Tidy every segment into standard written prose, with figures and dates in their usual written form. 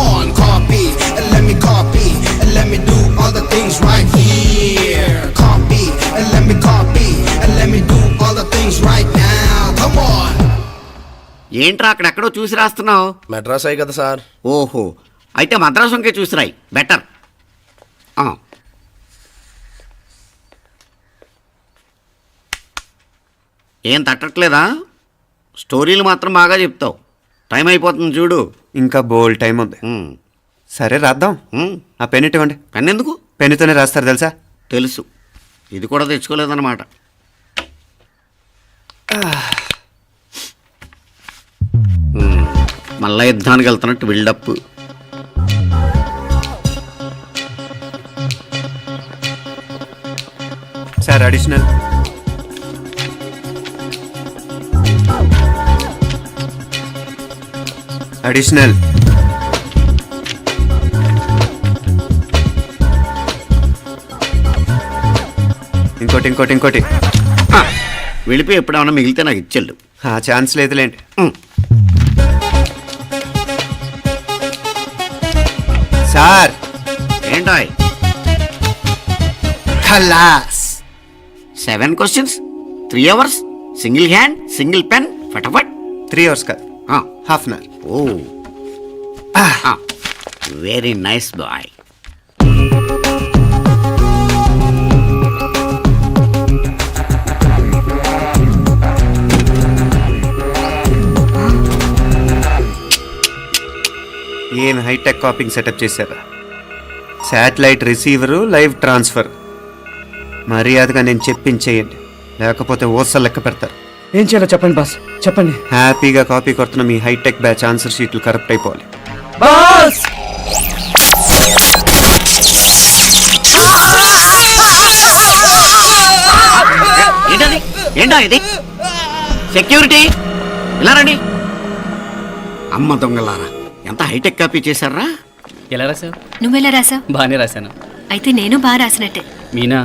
on, copy, and let me copy, and let me do all the things right here. Copy, and let me copy, and let me do all the things right now. Come on. ఏంట్రా అక్కడెక్కడో చూసి రాస్తున్నావు? మెడ్రాస్ అయ్యి కదా sir. ఓహో, అయితే మద్రాసు వంకే చూసి రాయి, better. ఏం తట్టట్లేదా? స్టోరీలు మాత్రం బాగా చెప్తావు. టైం అయిపోతుంది చూడు. ఇంకా బోల్డ్ టైం ఉంది. సరే రాద్దాం. ఆ పెన్ ఇవ్వండి. పెన్ ఎందుకు? పెన్నుతోనే రాస్తారు తెలుసా? తెలుసు. ఇది కూడా తెచ్చుకోలేదన్నమాట. మళ్ళా యుద్ధానికి వెళ్తున్నట్టు బిల్డప్. Sir additional. అడిషనల్. ఇంకోటి ఇంకోటి ఇంకోటి. వెళ్ళిపోయి ఎప్పుడేమన్నా మిగిలితే నాకు ఇచ్చెళ్ళు. ఆ ఛాన్స్ లేదులేండి. సార్ ఏంటాయ్? ఖలాస్. 7 questions, 3 hours, single hand, single pen, ఫటాఫట్. 3 hours కాదు, హాఫ్ అన్ అవర్. ఓ, వెరీ నైస్ బాయ్. ఏం హైటెక్ కాపింగ్ సెటప్ చేశారా? Satellite receiver, live transfer. మర్యాదగా నేను చెప్పించేయండి, లేకపోతే ఓసలు లెక్క పెడతారు. ఏం చేయాలో చెప్పండి బాస్, చెప్పండి. హ్యాపీగా కాపీ కొడుతున్న మీ హైటెక్ బ్యాచ్ ఆన్సర్ షీట్లు కరప్ట్ అయిపోవాలి. బాస్ ఏంటది? ఏంటా ఇది? సెక్యూరిటీ ఇలా రండి. అమ్మ దొంగలారా, ఎంత హైటెక్ కాపీ చేశారా? ఎలా రాసావు? నువ్వెలా రాసావు? బాగానే రాశాను. అయితే నేను బాగా రాసినట్టే. మీనా,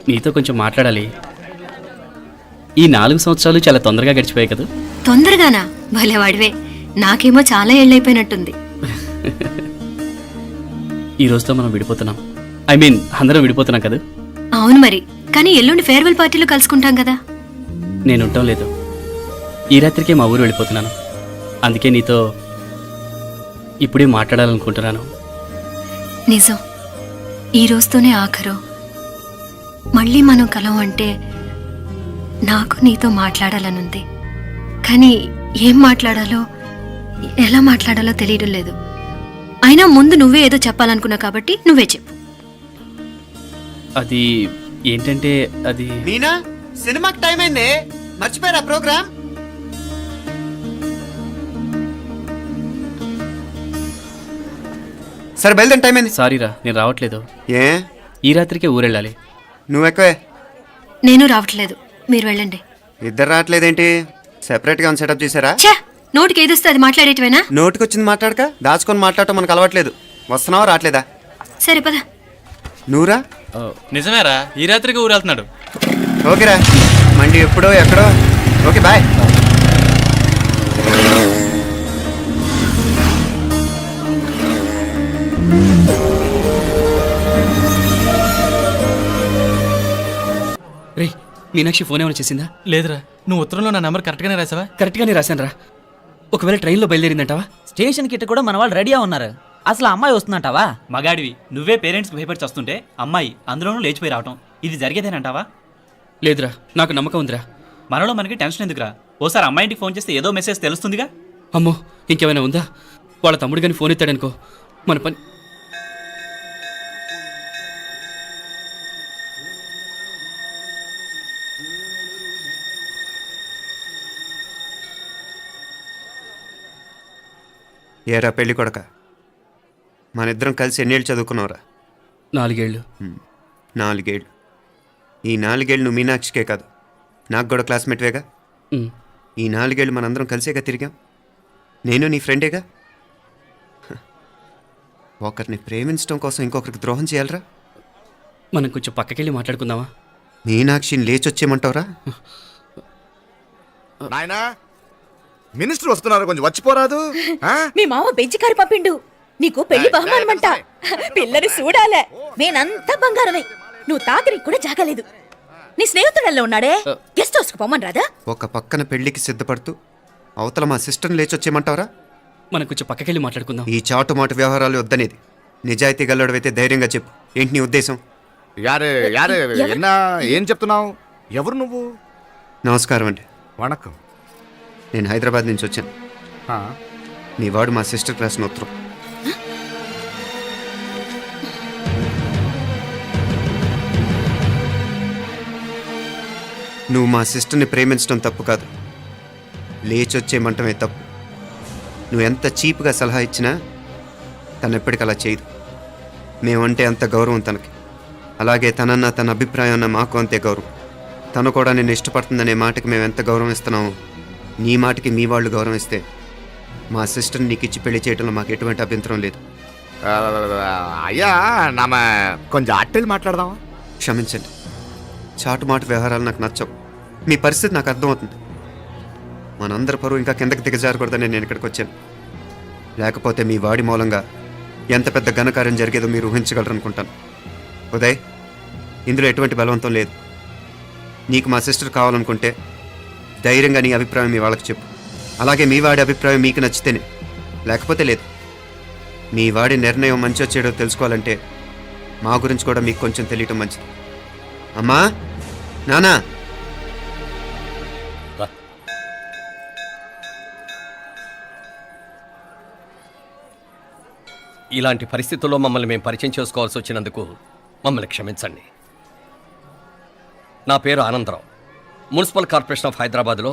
నీతో కొంచెం మాట్లాడాలి. ఈ 4 సంవత్సరాలు చాలా తొందరగా గడిచిపోయాయి కదా? తొందరగానా? భలేవాడివే. నాకేమో చాలా ఏళ్ళైపోయినట్టుంది. ఈ రోజుతో మనం విడిపోతున్నాం. ఐ మీన్ అందరం విడిపోతున్నాం కదా? అవును మరి, కానీ ఎల్లుండి ఫేర్వెల్ పార్టీలో కలుసుకుంటాం కదా. నేను ఉండటం లేదు. ఈ రాత్రికే మా ఊరు వెళ్ళిపోతున్నాను. అందుకే నీతో ఇప్పుడే మాట్లాడాలనుకుంటున్నాను. నిజం, ఈ రోజుతోనే ఆఖరు. మళ్ళీ మనం కలం అంటే నాకు నీతో మాట్లాడాలనుంది. కానీ ఏం మాట్లాడాలో, ఎలా మాట్లాడాలో తెలియడం లేదు. అయినా ముందు నువ్వే ఏదో చెప్పాలనుకున్నా కాబట్టి నువ్వే చెప్పు. అది ఏంటంటే అది... మీనా, సినిమాకి టైం అయింది, మర్చిపోయారా ప్రోగ్రామ్? సరే బయలుదేరి, టైం అయింది. సారీరా, నేను రావట్లేదు. ఏ? ఈ రాత్రికే ఊరెళ్ళాలి. నువ్వు ఎక్కువే. నేను రావట్లేదు, మీరు వెళ్ళండి. ఇద్దరు రావట్లేదేంటి? సెపరేట్గా సెటప్ చేశారా? ఛే, నోటికి ఏదొస్తే అది మాట్లాడేటివేనా? నోటికి వచ్చింది మాట్లాడక దాచుకొని మాట్లాడటం మనకు అలవాట్లేదు. వస్తున్నావా రావట్లేదా? సరే పద. నువ్వురా. నిజమేరా, ఈ రాత్రికి ఊరు వెళ్తున్నాడు. ఓకేరా, మండి ఎప్పుడో ఎక్కడో. Okay bye. రే, మీనాక్షి ఫోన్ ఏమైనా చేసిందా? లేదురా, నువ్వు ఉత్తరంలో నా నెంబర్ కరెక్ట్గానే రాసావా? కరెక్ట్గానే రాశాను రా. ఒకవేళ ట్రైన్లో బయలుదేరిందంటావా? స్టేషన్ కిட்ட కూడా మన వాళ్ళు రెడీగా ఉన్నారు. అసలు అమ్మాయి వస్తుందంటావా? మగాడివి నువ్వే పేరెంట్స్కి భయపడి వస్తుంటే అమ్మాయి అందులోనూ లేచిపోయి రావటం ఇది జరిగేదేనంటావా? లేదురా, నాకు నమ్మకం ఉందిరా. మనలో మనకి టెన్షన్ ఎందుకురా? ఓసారి అమ్మాయింటికి ఫోన్ చేస్తే ఏదో మెసేజ్ తెలుస్తుందిగా. అమ్మో, ఇంకేమైనా ఉందా? వాళ్ళ తమ్ముడు కానీ ఫోన్ ఎత్తాడనుకో, మన పని. ఏరా పెళ్ళి కొడక, మన ఇద్దరం కలిసి ఎన్నేళ్ళు చదువుకున్నావురా? 4 ఏళ్ళు. 4 ఏళ్ళు. ఈ 4 ఏళ్ళు నువ్వు మీనాక్షికే కాదు, నాకు కూడా క్లాస్మేట్వేగా. ఈ 4 ఏళ్ళు మనందరం కలిసేగా తిరిగాం. నేను నీ ఫ్రెండేగా. ఒకరిని ప్రేమించడం కోసం ఇంకొకరికి ద్రోహం చేయాలరా? మనం కొంచెం పక్కకెళ్ళి మాట్లాడుకుందామా? మీనాక్షిని లేచొచ్చేయమంటావురా? నాయనా, మినిస్టర్ వస్తున్నారు, కొంచెం వచ్చిపోరాదు. మీ మామ బెంచి కారు పంపిండు. నీకు పెళ్లి బహుమానమంట. పిల్లని చూడాలే. నేనంతా బంగారమే. నువ్వు తాకరికి కూడా జాగలేదు. నీ స్నేహితుడల్లో ఉన్నాడే, గెస్ట్ హౌస్ కు పొమ్మని రాదా? ఒక పక్కన పెళ్లికి సిద్ధపడుతూ అవతల మా సిస్టర్ని లేచొచ్చేయమంటావరా? మనం కొంచెం పక్కకెళ్ళి మాట్లాడుకుందాం. ఈ చాటుమాటు వ్యవహారాలు వద్దనేది. నిజాయితీ గల్లడవైతే ధైర్యంగా చెప్పు. ఏంటి నీ ఉద్దేశం? యారే యారే ఎన్నా ఏం చెప్తున్నావు? ఎవరు నువ్వు? నమస్కారం అండి. వణకం. నేను హైదరాబాద్ నుంచి వచ్చాను. ఆ, నీ వాడు మా సిస్టర్ రాసిన ఉత్తరం. నువ్వు మా సిస్టర్ని ప్రేమించడం తప్పు కాదు, లేచొచ్చేయమంటమే తప్పు. నువ్వు ఎంత చీప్గా సలహా ఇచ్చినా తను ఎప్పటికీ అలా చేయదు. మేమంటే అంత గౌరవం తనకి, అలాగే తనన్న తన అభిప్రాయం అన్న మాకు అంతే గౌరవం. తను కూడా నిన్ను ఇష్టపడుతుందనే మాటకి మేము ఎంత గౌరవం ఇస్తున్నామో నీ మాటకి మీ వాళ్ళు గౌరవం ఇస్తే మా సిస్టర్ని నీకు ఇచ్చి పెళ్లి చేయడంలో మాకు ఎటువంటి అభ్యంతరం లేదు. అయ్యా నామ కొంచెం అట్టెలు మాట్లాడదామా? క్షమించండి, చాటుమాటు వ్యవహారాలు నాకు నచ్చవు. మీ పరిస్థితి నాకు అర్థమవుతుంది. మనందరి పరువు ఇంకా కిందకి దిగజారకూడదని నేను ఇక్కడికి వచ్చాను. లేకపోతే మీ వాడి మూలంగా ఎంత పెద్ద ఘనకార్యం జరిగేదో మీరు ఊహించగలరు అనుకుంటాను. ఉదయ్, ఇందులో ఎటువంటి బలవంతం లేదు. నీకు మా సిస్టర్ కావాలనుకుంటే ధైర్యంగా నీ అభిప్రాయం మీ వాళ్ళకి చెప్పు. అలాగే మీ వాడి అభిప్రాయం మీకు నచ్చితేనే, లేకపోతే లేదు. మీ వాడి నిర్ణయం మంచో చెడో తెలుసుకోవాలంటే మా గురించి కూడా మీకు కొంచెం తెలియటం మంచిది. అమ్మా, నానా, ఇలాంటి పరిస్థితుల్లో మమ్మల్ని మేము పరిచయం చేసుకోవాల్సి వచ్చినందుకు మమ్మల్ని క్షమించండి. నా పేరు ఆనందరావు. మున్సిపల్ కార్పొరేషన్ ఆఫ్ హైదరాబాద్లో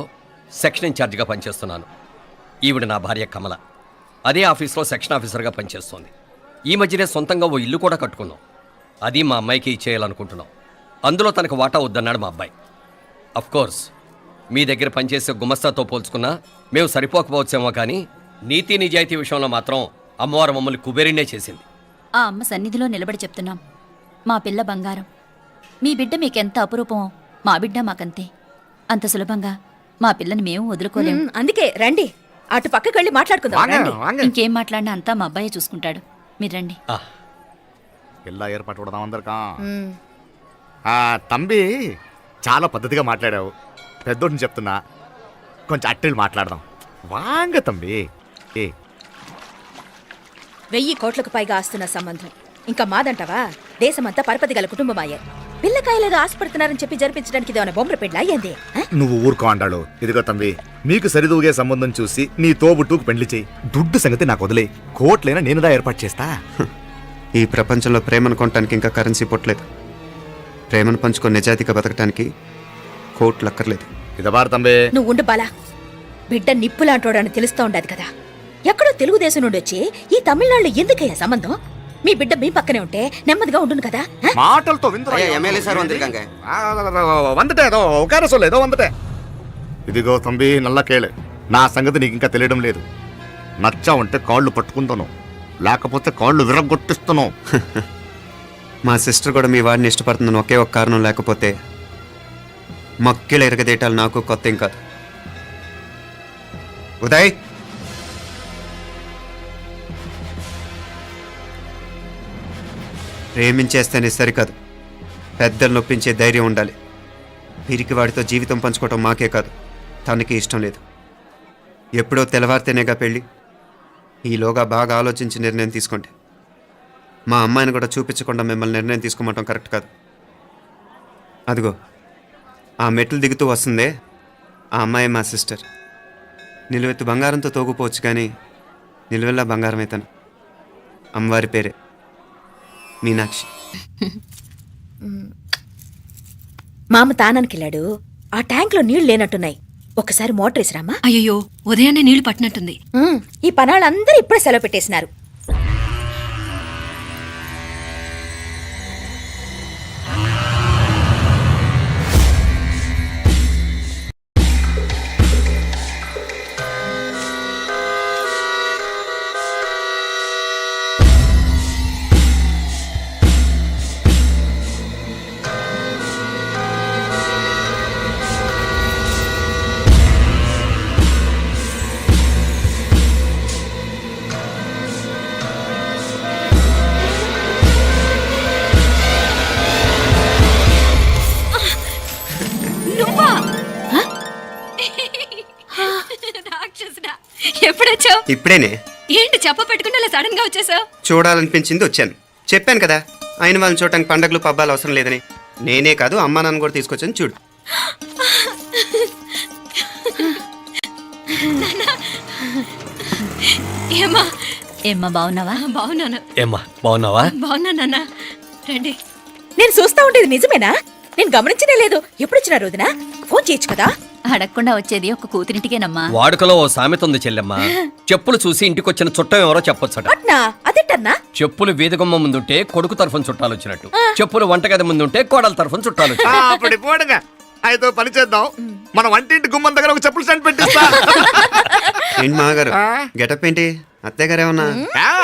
సెక్షన్ ఇన్ఛార్జిగా పనిచేస్తున్నాను. ఈవిడ నా భార్య కమల. అదే ఆఫీస్లో సెక్షన్ ఆఫీసర్గా పనిచేస్తోంది. ఈ మధ్యనే సొంతంగా ఓ ఇల్లు కూడా కట్టుకున్నాం. అది మా అమ్మాయికి ఇచ్చేయాలనుకుంటున్నాం. అందులో తనకు వాటా వద్దన్నాడు మా అబ్బాయి. అఫ్కోర్స్ మీ దగ్గర పనిచేసే గుమస్తాతో పోల్చుకున్నా మేము సరిపోకపోవచ్చేమో, కానీ నీతి నిజాయితీ విషయంలో మాత్రం అమ్మవారు మమ్మల్ని కుబేరినే చేసింది. ఆ అమ్మ సన్నిధిలో నిలబడి చెప్తున్నాం, మా పిల్ల బంగారం. మీ బిడ్డ మీకెంత అపురూపమో మా బిడ్డ మాకంతే. అంత సులభంగా మా పిల్లని మేము వదులుకోలేము. అందుకే రండి, అటు పక్కకి వెళ్ళి మాట్లాడుకుందాం. ఇంకేం మాట్లాడినా అంతా మా అబ్బాయే చూసుకుంటాడు. మీరు రండి. ఎలా ఏర్పాటు కొడదాం అందరికా. తంబి, చాలా పద్ధతిగా మాట్లాడావు. పెద్దోడిని చెప్తున్నా, కొంచెం అట్టెలు మాట్లాడదాం. వాంగ తంబి. 1000 కోట్లకు పైగా ఆస్తున్న సంబంధం ఇంకా మాదంటావా? దేశమంతా పరపతి గల కుటుంబమాయే. పిల్లకాయలేదో ఆశపడుతున్నారని చెప్పి జరిపించడానికి ఇదేమైనా బొమ్మర పెళ్ళి అయ్యింది? నువ్వు ఊరుకో అంటాడు. ఇదిగో తంబి, మీకు సరిదూగే సంబంధం చూసి నీ తోబుట్టుకు పెళ్లి చేయి. దుడ్డు సంగతి నాకు వదిలే. కోట్లైనా నేనుదా ఏర్పాటు చేస్తా. ఈ ప్రపంచంలో ప్రేమను కొనటానికి ఇంకా కరెన్సీ పుట్టలేదు. ప్రేమను పంచుకొని నిజాయితీగా బతకటానికి కోట్లు అక్కర్లేదు. ఇదబారు తంబే. నువ్వు ఉండు బాలా. బిడ్డ నిప్పులాంటోడని తెలుస్తూ ఉండదు కదా. ఎక్కడో తెలుగుదేశం నుండి వచ్చి ఈ తమిళనాడులో ఎందుకయ్యా సంబంధం? మీ బిడ్డ మీ పక్కనే ఉంటే నెమ్మదిగా ఉండును కదా. మాటలతో ఎమ్మెల్యే సార్ వందిరుకాంగ వందటే ఏదో ఒక ఏదో వందటే. ఇదిగో తంబి, నల్ల కేళే, నా సంగతి నీకు ఇంకా తెలియడం లేదు. నచ్చా ఉంటే కాళ్ళు పట్టుకుంటాను, లేకపోతే కాళ్ళు విరగొట్టిస్తాను. మా సిస్టర్ కూడా మీ వాడిని ఇష్టపడుతుందని ఒకే ఒక కారణం లేకపోతే మక్కిళ్ళ ఎరగదేటాలు నాకు కొత్త ఏం కాదు. ఉదయ్, ప్రేమించేస్తేనే సరికాదు, పెద్దలు నొప్పించే ధైర్యం ఉండాలి. వీరికి వాడితో జీవితం పంచుకోవటం మాకే కాదు, తనకి ఇష్టం లేదు. ఎప్పుడో తెల్లవారితేనేగా పెళ్ళి. ఈలోగా బాగా ఆలోచించి నిర్ణయం తీసుకోండి. మా అమ్మాయిని కూడా చూపించకుండా మిమ్మల్ని నిర్ణయం తీసుకోమంటాం కరెక్ట్ కాదు. అదిగో ఆ మెట్లు దిగుతూ వస్తుందే, ఆ అమ్మాయి మా సిస్టర్. నిలువెత్తు బంగారంతో తోగుపోవచ్చు, కానీ నిలువెల్లా బంగారం అవుతాను. అమ్మవారి పేరే మీనాక్షి. మామ తానానికి వెళ్ళాడు. ఆ ట్యాంక్ లో నీళ్లు లేనట్టున్నాయి. ఒకసారి మోటార్ వేసిరామా? అయ్యో, ఉదయాన్నే నీళ్లు పట్టినట్టుంది. ఈ పనాళ్ళందరూ ఇప్పుడే సెలవు పెట్టేసినారు. ఇప్పుడేనే ఏంటి చెప్ప పెట్టుకుంటే అలా సడన్ గా వచ్చేసావు? చూడాలనిపించింది వచ్చాను. చెప్పాను కదా ఆయన వాళ్ళని చూడటానికి పండగలు పబ్బాలు అవసరం లేదని. నేనే కాదు అమ్మా నాన్న కూడా తీసుకొచ్చాను చూడు. ఏమా ఏమ్మా బాగున్నావా? బాగున్నాను. ఏమ్మా బాగున్నావా? బాగున్నా నాన్న. రండి. నేను చూస్తా ఉండేది నిజమేనా? నేను గమనించనే లేదు. ఎప్పుడొచ్చినా రోజున ఫోన్ చేయొచ్చు కదా. అడగకుండా వచ్చేది ఒక కూతురింటికేనమ్మా. వాడుకలో ఓ సామెత ఉంది చెల్లెమ్మ. చెప్పులు చూసి ఇంటికొచ్చిన చుట్టం ఎవరో చెప్పొచ్చట. అట్నా? అదేంటన్నా? చెప్పులు వీధగుమ్మ ముందుంటే కొడుకు తరఫున చుట్టాలు వచ్చినట్టు, చెప్పులు వంటగది ముందుంటే కోడల తరఫున చుట్టాలు వచ్చినట్టు. అప్పుడు పోడుగా అయితే పని చేద్దాం. మన వంటింటి గుమ్మం దగ్గర ఒక చెప్పులు స్టాండ్ పెట్టిస్తా. ఏంటి మామగారు గెటప్ ఏంటి? అత్తయ్య గారు ఏమన్నా?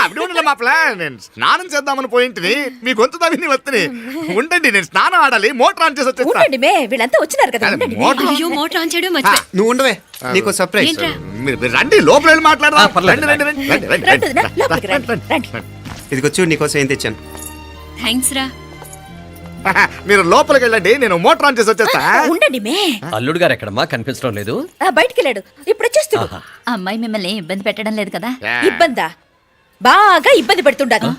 అప్పుడు ఉండలే మా ప్లాన్. నేను స్నానం చేద్దామని పోయింటిని, మీ గొంతు తవ్వి వస్తుంది. ఉండండి, నేను స్నానం ఆడాలి. మోటార్ ఆన్ చేసి వచ్చేస్తా. ఉండండి మే, వీళ్ళంతా వచ్చినారు కదా. ఉండండి మే. మోటార్ అయ్యో మోటార్ ఆన్ చేయడం మర్చిపోయా. నువ్వు ఉండవే, నీకు సర్ప్రైజ్. ఏంట్రా? మీరు రండి, లోపల వెళ్ళి మాట్లాడదాం. పర్లేదు. రండి, రండి, రండి, రండి, రండి, రండి వదినా, రండి. లోపలికి రండి, రండి. ఇదిగో చూడు నీకోసం ఏం తెచ్చాను. థ్యాంక్స్ రా. మీరు లోపలికి వెళ్ళండి, నేను మోటార్ ఆన్ చేసి వచ్చేస్తా. ఉండండి మే. అల్లుడు గారు ఎక్కడమ్మా కనిపించడం లేదు? బయటికి వెళ్ళాడు, ఇప్పుడు వచ్చేస్తాడు. ఆహా. ఆ అమ్మాయి మిమ్మల్ని ఇబ్బంది పెట్టడం లేదు కదా? ఇబ్బందా? బాగా ఇబ్బంది పెడుతుండదు.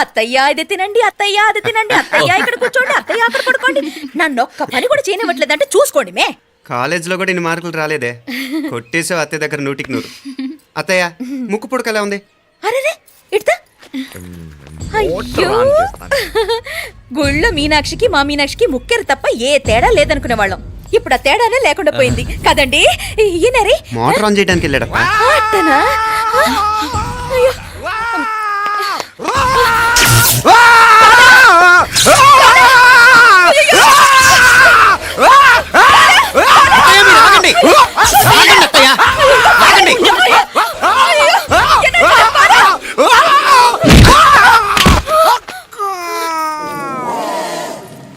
అత్తయ్య ఇది తినండి, అత్తయ్య అది తినండి, అత్తయ్య ఇక్కడ కూర్చోండి, అత్తయ్య అక్కడ పడుకోండి. నన్ను ఒక్క పని కూడా చేయనివ్వట్లేదంటే చూసుకోండి మే. కాలేజీలో కూడా ఇన్ని మార్కులు రాలేదే. కొట్టేసావు అత్తయ్య దగ్గర 100కి 100. అత్తయ్య ముక్కు పుడక ఎలా ఉంది? అరే ఇడతా. అయ్యో, గుళ్ళో మీనాక్షికి మా మీనాక్షికి ముక్కెరు తప్ప ఏ తేడా లేదనుకునే వాళ్ళం. ఇప్పుడు ఆ తేడానే లేకుండా పోయింది కదండి. ఈయనరే మోటార్ ఆన్ చేయడానికి వెళ్ళాడప్ప. అట్టనా? అయ్యో.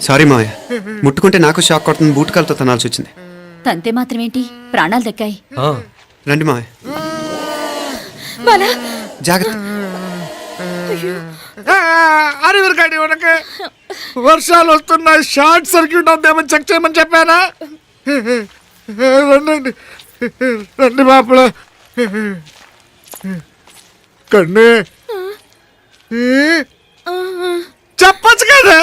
సారీ మావయ్య, ముట్టుకుంటే నాకు షాక్ కొడుతుంది. బూటకాలతో తనాల్సి వచ్చింది. తంతే మాత్రమేంటి, ప్రాణాలు దక్కాయి. రండి మావయ్య, బాలా, జాగ్రత్త. అరివిరకాడి ఉనకే వర్షాలు వస్తున్నాయి, షార్ట్ సర్క్యూట్ అవుతామని చెక్ చేయమని చెప్పానా? రండి రండి మాపల కన్నే చెప్పచ్చు కదా.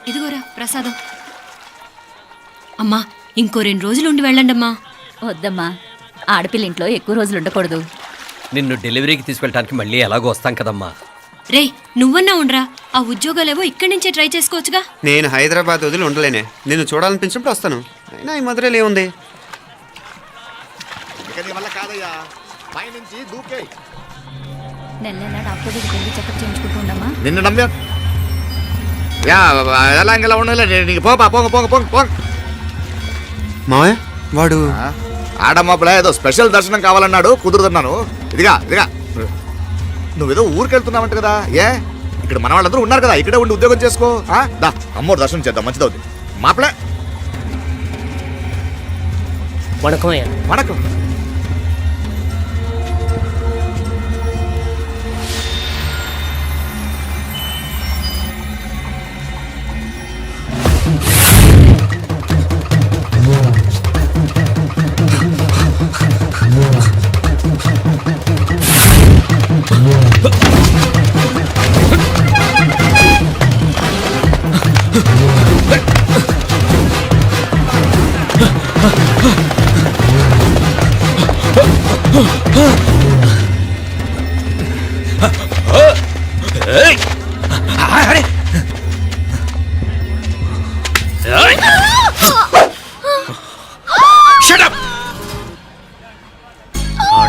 ఇదిగోరా ప్రసాదం. అమ్మా ఇంకో 2 రోజులు ఉండి వెళ్ళండి అమ్మా. వద్దమ్మా, ఆడపిల్ల ఇంట్లో ఎక్కువ రోజులు ఉండకూడదు. నిన్ను డెలివరీకి తీసుకెళ్ళడానికి మళ్ళీ ఎలాగో వస్తాం కదమ్మా. రే నువ్వన్నా ఉండరా, ఆ ఉద్యోగాలేవో ఇక్కడి నుంచే ట్రై చేసుకోవచ్చుగా. నేను హైదరాబాద్ వదిలి ఉండలేనే. నిన్ను చూడాలనిపించినప్పుడు వస్తాను. అయినా ఈ మధురలో ఏముంది? కాదయ్యా, పైనుంచి దూకే. నెల నెల డాక్టర్ దగ్గరికి వెళ్ళి చెకప్ చేయించుకుంటూ ఉండమ్మా. నిన్ను నమ్మా ఎలా ఇంకెలా ఉండలే. నీకు పోపా, పోంగ పోంగ పోంగ పోంగ. మావయ్య వాడు ఆడమ్మప్పుడే ఏదో స్పెషల్ దర్శనం కావాలన్నాడు, కుదురుతున్నాను. ఇదిగా ఇదిగా నువ్వేదో ఊరికెళ్తున్నావంట కదా. ఏ ఇక్కడ మన వాళ్ళందరూ ఉన్నారు కదా, ఇక్కడే ఉండి ఉద్యోగం చేసుకో. దా అమ్మోడు దర్శనం చేద్దాం, మంచిదవుద్ది. మాపలే వణకం. వణకం.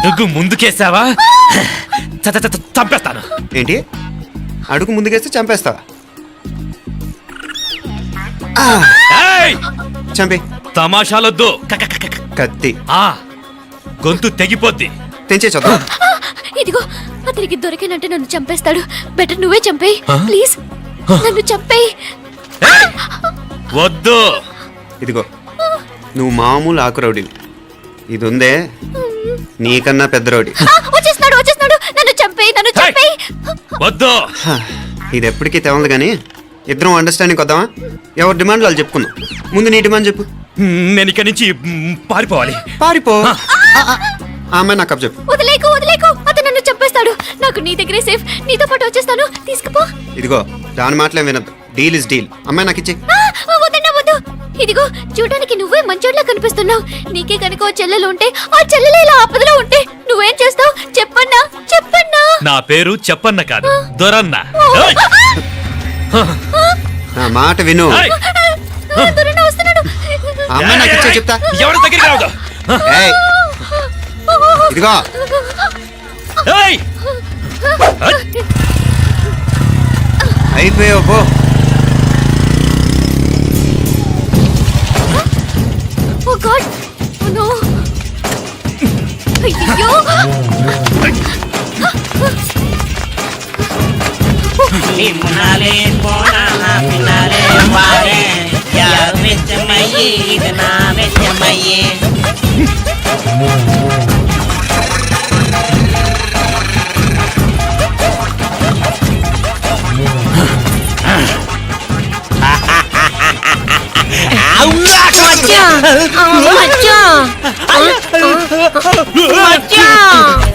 అడుగు ముందుకేసావా చంపేస్తాను. ఏంటి? అడుగు ముందుకేస్తే చంపేస్తావా? చంపే. తమాషాలొద్దు. కత్తి గొంతు తెగిపోద్ది. తెంచే చూద్దాం. ఇదిగో అతనికి దొరికినంటే నన్ను చంపేస్తాడు. బెటర్ నువ్వే చంపేయి ప్లీజ్, నన్ను చంపేయి. వద్దు. ఇదిగో నువ్వు మామూలు ఆకురౌడిని. ఇది ఉందే నీకన్నా పెద్ద రౌడీ. వచ్చేస్తున్నాడు, నన్ను చంపేయి, నన్ను చంపేయి. వద్దు. ఇది ఎప్పటికీ తెవలదు కానీ ఇద్దరం అండర్స్టాండింగ్ వద్దామా? ఎవరి డిమాండ్ వాళ్ళు చెప్పుకుందాం. ముందు నీ డిమాండ్ చెప్పు. నేను ఇక్కడి నుంచి పారిపోవాలి. పారిపో. ఆ అమ్మాయి నాకు అప్ చెప్పు. వదిలేకు వదిలేకు, అతను నన్ను చంపేస్తాడు. నాకు నీ దగ్గరే సేఫ్, నీతో పాటు వచ్చేస్తాను, తీసుకుపో. ఇదిగో దాని మాటలేం వినద్దు. Deal is deal. అమ్మాయి నాకు ఇచ్చి. వద్దన్నా వద్దు. ఇదిగో చూడడానికి నువ్వే మంచోట్లా కనిపిస్తున్నావు. నీకే కనుక ఓ చెల్లెలు ఉంటే, ఆ చెల్లెలు ఇలా ఆపదలో ఉంటే నువ్వేం చేస్తావు చెప్పన్నా? చెప్పన్నా. నా పేరు చెప్పన్న కాదు, దొరన్న. నా మాట విను. దొరన్న వస్తున్నాడు. ఆ అమ్మాయి నాకు ఇచ్చే చెప్తా. ఎవరి దగ్గరికి రావద్దు. ఏయ్, ఇదిగో అయిపోయావు పో. ఓ గాడ్, ఓ నో. అయ్యో. నిమ్మనాలే పోనా పినాలే వారే యా వెచ్చమయ్యి ఇది నా వెచ్చమయ్యి. మచ్చా